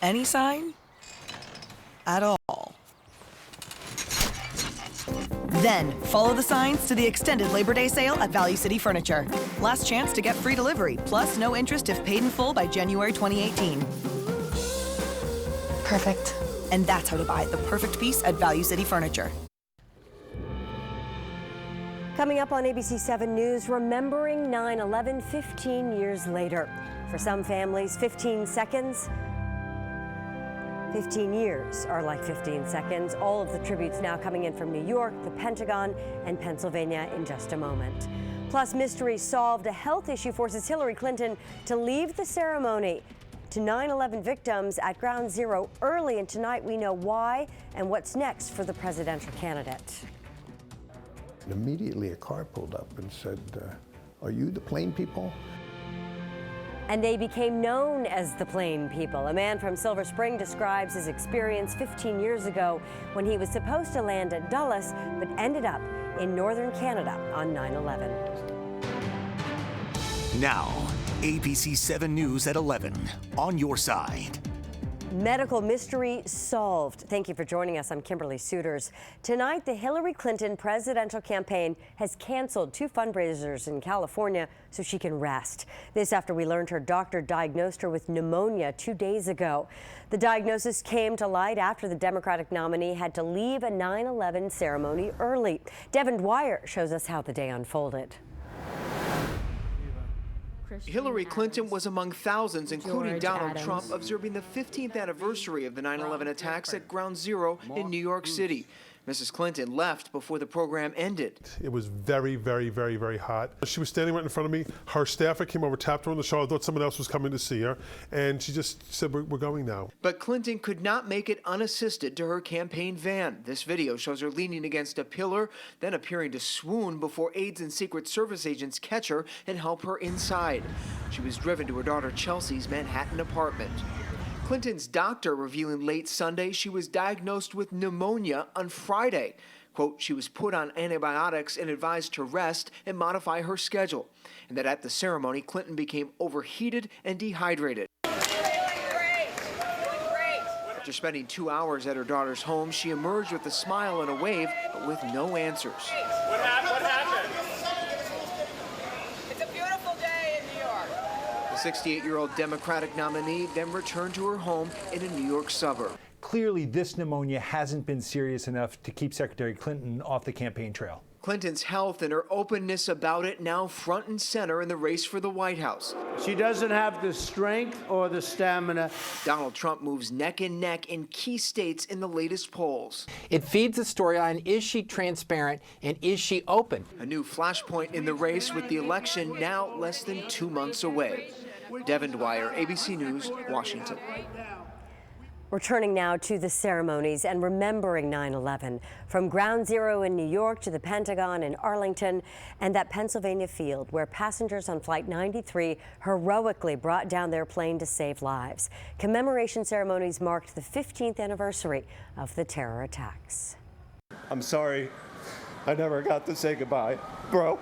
any sign at all. Then, follow the signs to the extended Labor Day sale at Value City Furniture. Last chance to get free delivery, plus no interest if paid in full by January 2018. Perfect. And that's how to buy the perfect piece at Value City Furniture. Coming up on ABC 7 News, remembering 9/11 15 years later. For some families, 15 seconds, 15 years are like 15 seconds. All of the tributes now coming in from New York, the Pentagon, and Pennsylvania in just a moment. Plus, mystery solved. A health issue forces Hillary Clinton to leave the ceremony to 9/11 victims at Ground Zero early, and tonight we know why and what's next for the presidential candidate. Immediately a car pulled up and said, "Are you the plane people?" And they became known as the Plane People. A man from Silver Spring describes his experience 15 years ago when he was supposed to land at Dulles, but ended up in northern Canada on 9/11. Now, ABC 7 News at 11, on your side. Medical mystery solved. Thank you for joining us. I'm Kimberly Suiters. Tonight, the Hillary Clinton presidential campaign has canceled 2 fundraisers in California so she can rest. This after we learned her doctor diagnosed her with pneumonia 2 days ago. The diagnosis came to light after the Democratic nominee had to leave a 9/11 ceremony early. Devin Dwyer shows us how the day unfolded. Hillary Clinton was among thousands, including Donald Trump, observing the 15th anniversary of the 9/11 attacks at Ground Zero in New York City. Mrs. Clinton left before the program ended. It was very, very, very, very hot. She was standing right in front of me. Her staffer came over, tapped her on the shoulder. I thought someone else was coming to see her. And she just said, we're going now. But Clinton could not make it unassisted to her campaign van. This video shows her leaning against a pillar, then appearing to swoon before aides and Secret Service agents catch her and help her inside. She was driven to her daughter Chelsea's Manhattan apartment. Clinton's doctor revealing late Sunday she was diagnosed with pneumonia on Friday. Quote, she was put on antibiotics and advised to rest and modify her schedule. And that at the ceremony, Clinton became overheated and dehydrated. After spending 2 hours at her daughter's home, she emerged with a smile and a wave, but with no answers. What happened? It's a beautiful day in New York. The 68-year-old Democratic nominee then returned to her home in a New York suburb. Clearly, this pneumonia hasn't been serious enough to keep Secretary Clinton off the campaign trail. Clinton's health and her openness about it now front and center in the race for the White House. She doesn't have the strength or the stamina. Donald Trump moves neck and neck in key states in the latest polls. It feeds the storyline, is she transparent and is she open? A new flashpoint in the race with the election now less than 2 months away. Devin Dwyer, ABC News, Washington. Returning now to the ceremonies and remembering 9/11, from Ground Zero in New York to the Pentagon in Arlington and that Pennsylvania field where passengers on Flight 93 heroically brought down their plane to save lives. Commemoration ceremonies marked the 15th anniversary of the terror attacks. I'm sorry, I never got to say goodbye, bro.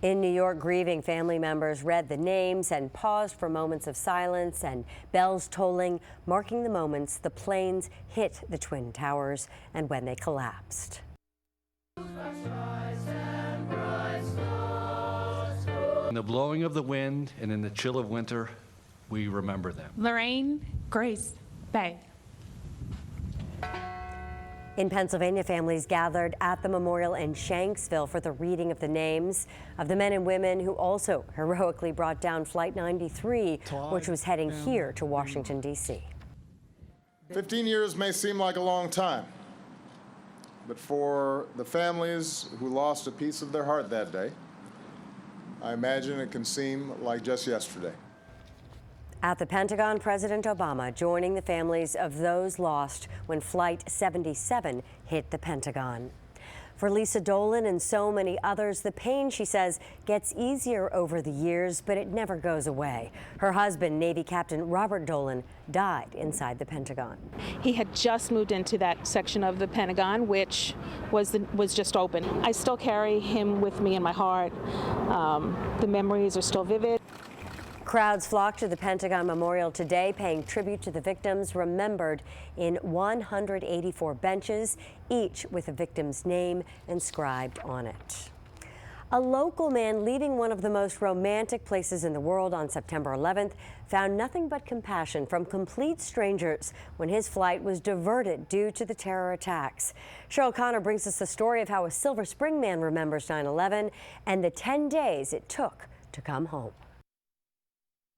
In New York, grieving family members read the names and paused for moments of silence and bells tolling, marking the moments the planes hit the Twin Towers and when they collapsed. In the blowing of the wind and in the chill of winter, we remember them. Lorraine, Grace, Bay. In Pennsylvania, families gathered at the memorial in Shanksville for the reading of the names of the men and women who also heroically brought down Flight 93, which was heading here to Washington, D.C. 15 years may seem like a long time, but for the families who lost a piece of their heart that day, I imagine it can seem like just yesterday. At the Pentagon, President Obama joining the families of those lost when Flight 77 hit the Pentagon. For Lisa Dolan and so many others, the pain, she says, gets easier over the years, but it never goes away. Her husband, Navy Captain Robert Dolan, died inside the Pentagon. He had just moved into that section of the Pentagon, which was just open. I still carry him with me in my heart. The memories are still vivid. Crowds flocked to the Pentagon Memorial today, paying tribute to the victims remembered in 184 benches, each with a victim's name inscribed on it. A local man leaving one of the most romantic places in the world on September 11th found nothing but compassion from complete strangers when his flight was diverted due to the terror attacks. Cheryl Connor brings us the story of how a Silver Spring man remembers 9/11 and the 10 days it took to come home.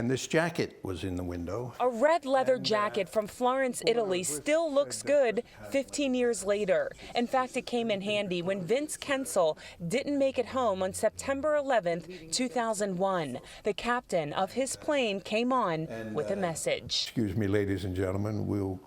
And this jacket was in the window. A red leather jacket from Florence, Italy still looks good 15 years later. In fact, it came in handy when Vince Kensel didn't make it home on September 11th, 2001. The captain of his plane came on with a message. Excuse me, ladies and gentlemen, we'll